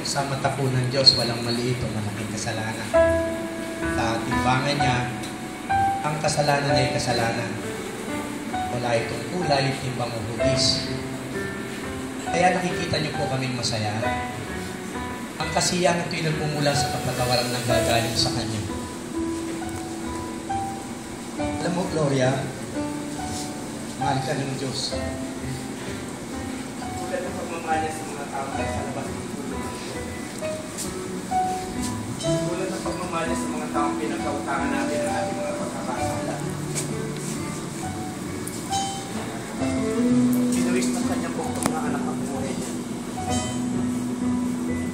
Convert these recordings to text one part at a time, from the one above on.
sa mata po ng Diyos, walang maliit o malaking kasalanan. Sa timbangan niya, ang kasalanan ay kasalanan. Wala itong kulay, timbang o hugis. Kaya nakikita niyo po kaming masaya. Ang kasiyahan ito'y nagmumula sa kapatawaran ng gagaling sa Kanya. Alam mo, Gloria, mahal ka ng Diyos. Tulad ng pagmamahal niya sa mga tao na sa labas ng tulong. Tulad ng pagmamahal niya sa mga taong pinagkautangan natin ang ating mga pagkakasala. Binuwis ng kanyang buktong na anak ang buhay niya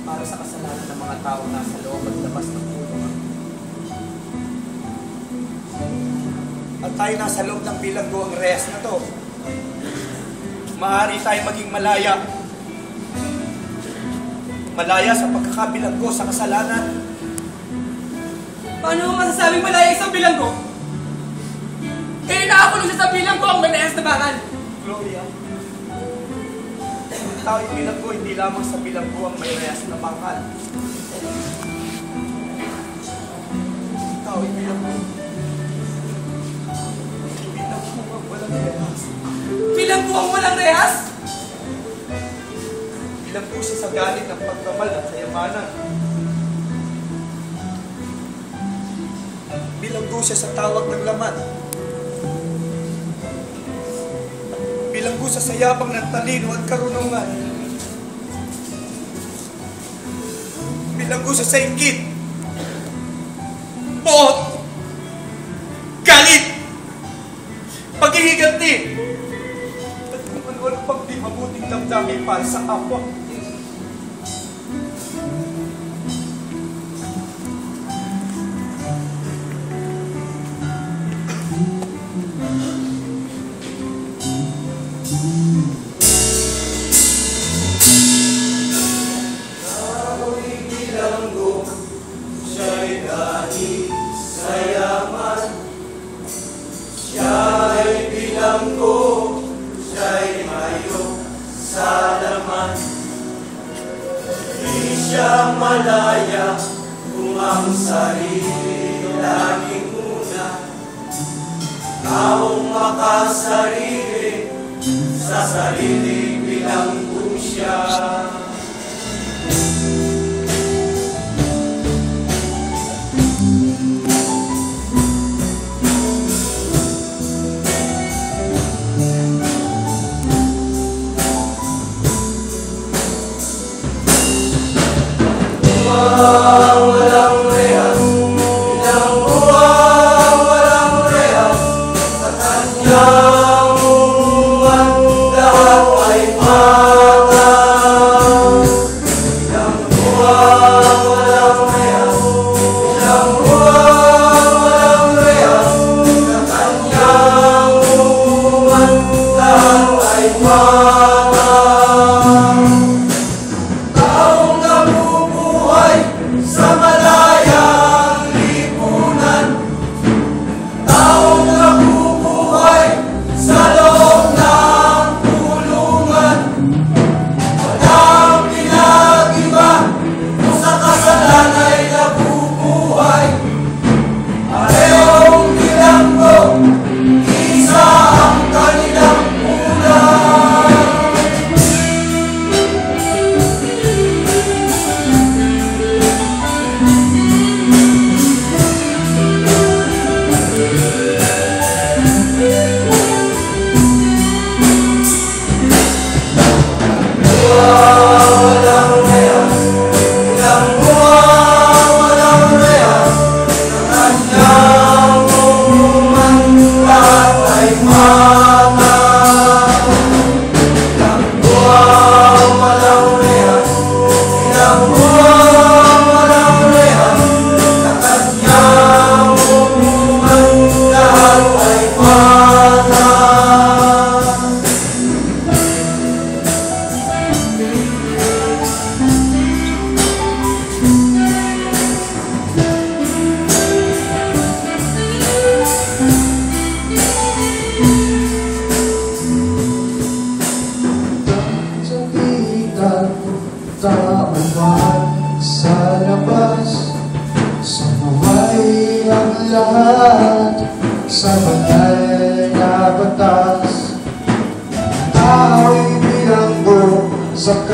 para sa kasalanan ng mga tao nasa loob at labas ng tulong. At tayo nasa loob ng bilanggo ang rehas na to. Maaari tayo maging malaya. Malaya sa pagkakabilanggo sa kasalanan. Paano mo masasabing malaya isang bilanggo? Eh, nakakulong siya sa bilanggo ang may rehas na bakal. Gloria, ang tao'y bilanggo, hindi lamang sa bilanggo ang may rehas na bakal. Ang tao'y bilanggo. Bilanggo ang walang rehas. Bilanggo ang walang rehas? Bilanggo siya sa galit ng pagkamal at kayamanan. Bilanggo siya sa tawag ng laman. Bilanggo sa sayabang ng talino at karunungan. Bilanggo siya sa inggit, poot, galit, paghihiganti, at kung ano pang di mabuting damdamin para sa kapwa. Malaya kung ang sarili laging una, taong makasarili sa sarili bilanggo siya. Walang rehas, bilangguang walang rehas, sa kanyang umuwan lahat ay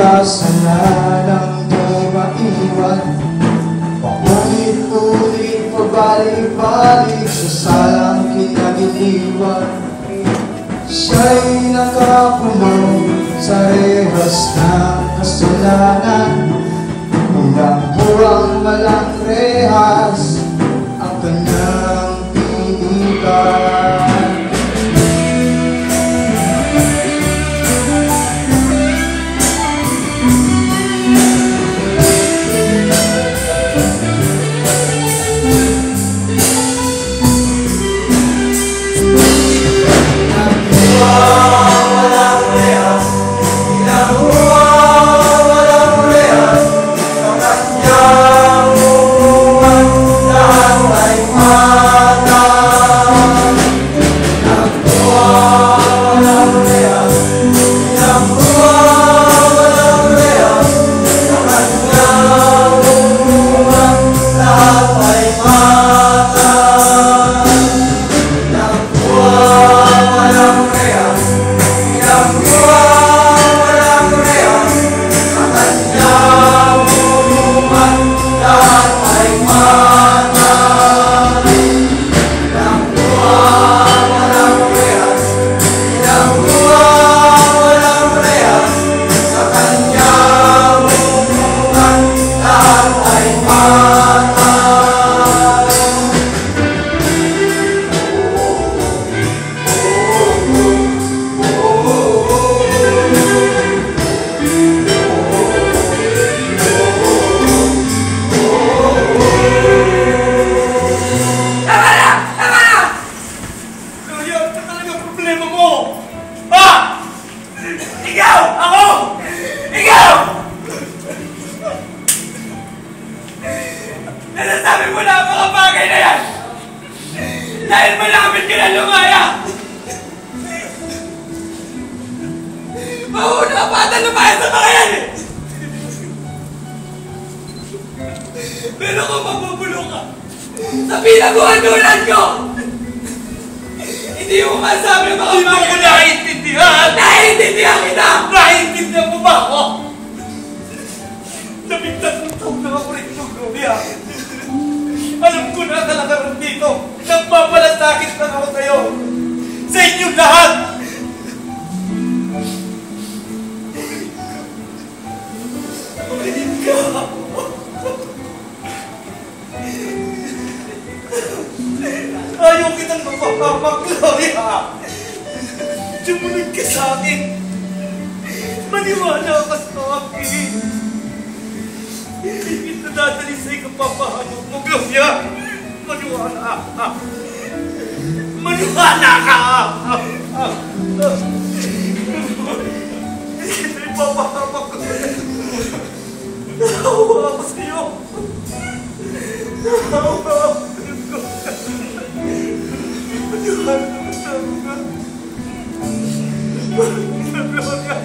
kasalanang di maiwan. Paulit-ulit pabalik-balik sa salang kinagiliwan. Siya'y nakakulong sa rehas ng kasalanan. Ilang buwang walang rehas ang kanyang tinigan. Nasasabi mo na ang mga bagay na yan dahil malapit ka na lumaya. Mauna pa ata lumaya sa mga yan eh. Pero kung mabubulong ka sa pinag-uanulan ko, hindi mo masabi ang mga bagay na naiintindihan. Naiintindihan kita. Naiintindihan mo ba ako? 13 taon na ako rin yung Gloria. Alam ko na talaga rin dito. Nagpapalasakit lang ako sa'yo. Sa inyong lahat. Ulitin ka. Ayaw kitang mapapamak, Gloria. Sumunod ka sa akin. Maniwala ka sa akin. Hindi kita dadali sa ikapapahanap mo, Gloria. Maniwala ka. Maniwala ka. Hindi ipapahamak ko. Nahawa ako sa'yo. Nahawa ako sa'yo. Maniwala ka sa akin. Gloria.